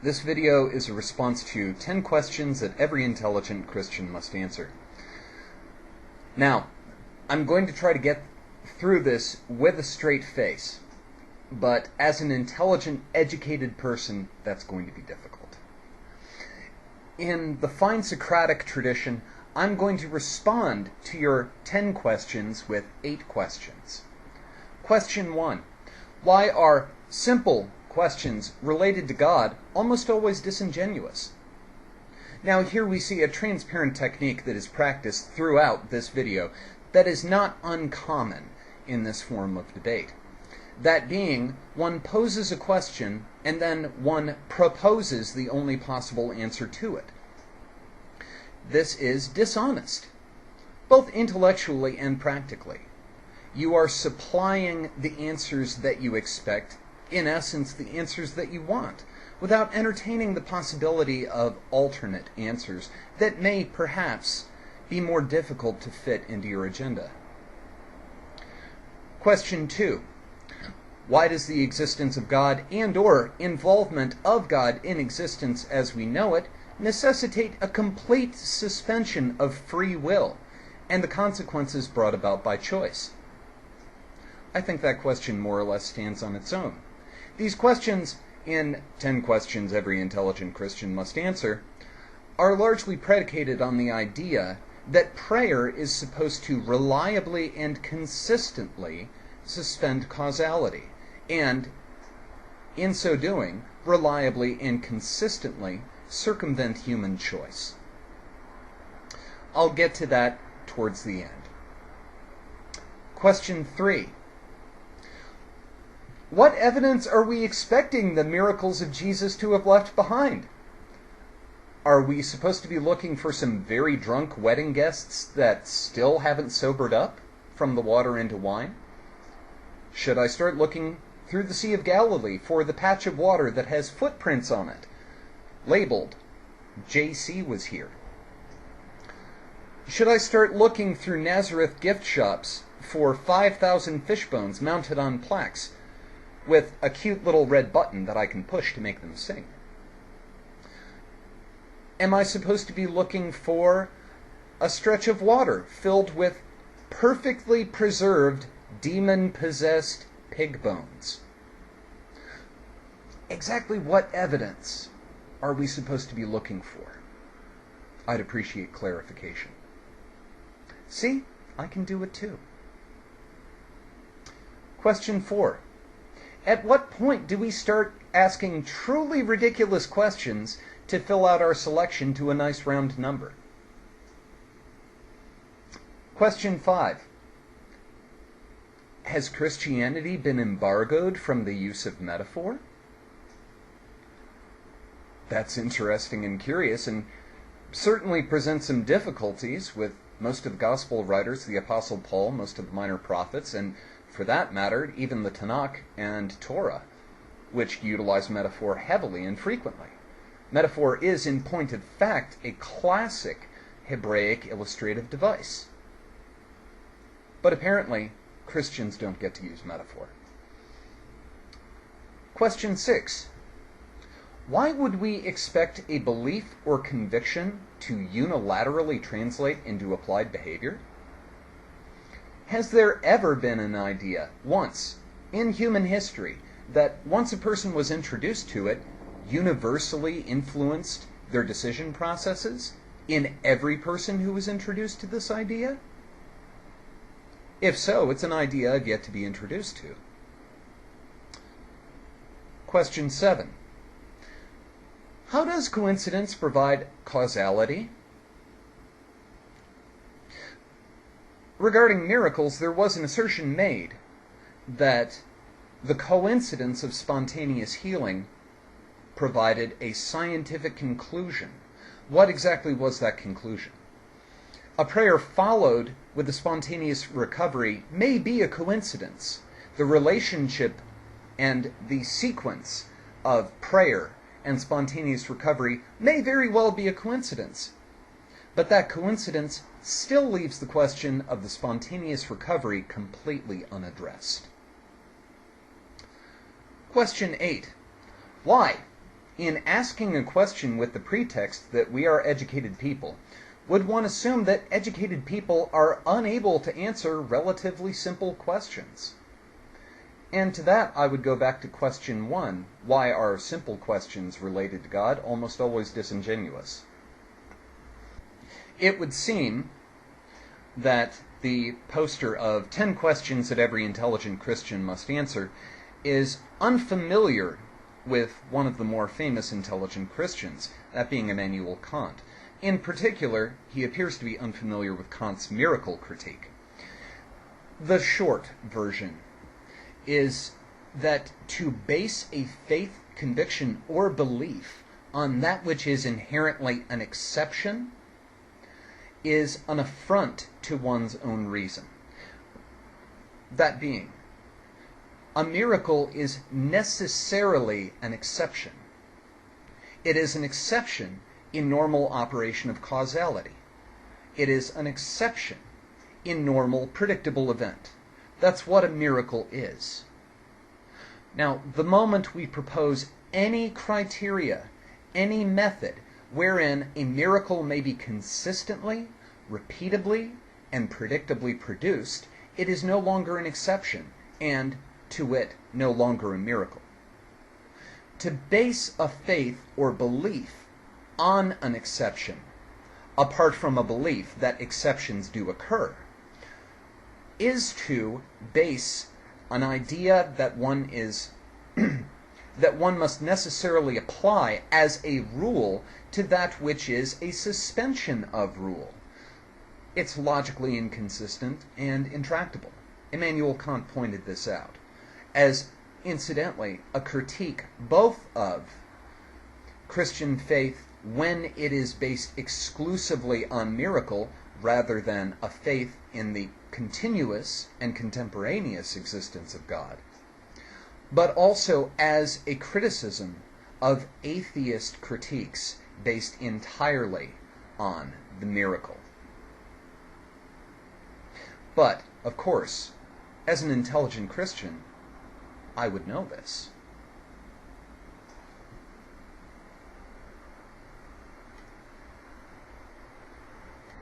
This video is a response to 10 questions that every intelligent Christian must answer. Now, I'm going to try to get through this with a straight face, but as an intelligent, educated person, that's going to be difficult. In the fine Socratic tradition, I'm going to respond to your 10 questions with 8 questions. Question 1. Why are simple questions related to God almost always disingenuous? Now here we see a transparent technique that is practiced throughout this video that is not uncommon in this form of debate. That being, one poses a question and then one proposes the only possible answer to it. This is dishonest, both intellectually and practically. You are supplying the answers that you expect, in essence, the answers that you want, without entertaining the possibility of alternate answers that may perhaps be more difficult to fit into your agenda. Question 2. Why does the existence of God and/or involvement of God in existence as we know it necessitate a complete suspension of free will and the consequences brought about by choice? I think that question more or less stands on its own. These questions, in 10 questions every intelligent Christian must answer, are largely predicated on the idea that prayer is supposed to reliably and consistently suspend causality, and, in so doing, reliably and consistently circumvent human choice. I'll get to that towards the end. Question 3. What evidence are we expecting the miracles of Jesus to have left behind? Are we supposed to be looking for some very drunk wedding guests that still haven't sobered up from the water into wine? Should I start looking through the Sea of Galilee for the patch of water that has footprints on it, labeled, JC was here? Should I start looking through Nazareth gift shops for 5,000 fish bones mounted on plaques with a cute little red button that I can push to make them sing? Am I supposed to be looking for a stretch of water filled with perfectly preserved, demon-possessed pig bones? Exactly what evidence are we supposed to be looking for? I'd appreciate clarification. See, I can do it too. Question 4. At what point do we start asking truly ridiculous questions to fill out our selection to a nice round number? Question 5. Has Christianity been embargoed from the use of metaphor? That's interesting and curious, and certainly presents some difficulties with most of the gospel writers, the Apostle Paul, most of the minor prophets, and for that matter, even the Tanakh and Torah, which utilize metaphor heavily and frequently. Metaphor is, in point of fact, a classic Hebraic illustrative device. But apparently, Christians don't get to use metaphor. Question 6. Why would we expect a belief or conviction to unilaterally translate into applied behavior? Has there ever been an idea, once, in human history, that once a person was introduced to it, universally influenced their decision processes in every person who was introduced to this idea? If so, it's an idea I've yet to be introduced to. Question 7. How does coincidence provide causality? Regarding miracles, there was an assertion made that the coincidence of spontaneous healing provided a scientific conclusion. What exactly was that conclusion? A prayer followed with a spontaneous recovery may be a coincidence. The relationship and the sequence of prayer and spontaneous recovery may very well be a coincidence. But that coincidence still leaves the question of the spontaneous recovery completely unaddressed. Question 8. Why, in asking a question with the pretext that we are educated people, would one assume that educated people are unable to answer relatively simple questions? And to that, I would go back to question 1. Why are simple questions related to God almost always disingenuous? It would seem that the poster of 10 questions that every intelligent Christian must answer is unfamiliar with one of the more famous intelligent Christians, that being Immanuel Kant. In particular, he appears to be unfamiliar with Kant's miracle critique. The short version is that to base a faith, conviction, or belief on that which is inherently an exception is an affront to one's own reason. That being, a miracle is necessarily an exception. It is an exception in normal operation of causality. It is an exception in normal, predictable event. That's what a miracle is. Now, the moment we propose any criteria, any method, wherein a miracle may be consistently, repeatably, and predictably produced, it is no longer an exception, and, to wit, no longer a miracle. To base a faith or belief on an exception, apart from a belief that exceptions do occur, is to base an idea that one must necessarily apply as a rule to that which is a suspension of rule. It's logically inconsistent and intractable. Immanuel Kant pointed this out as, incidentally, a critique both of Christian faith when it is based exclusively on miracle rather than a faith in the continuous and contemporaneous existence of God, but also as a criticism of atheist critiques based entirely on the miracle. But, of course, as an intelligent Christian, I would know this.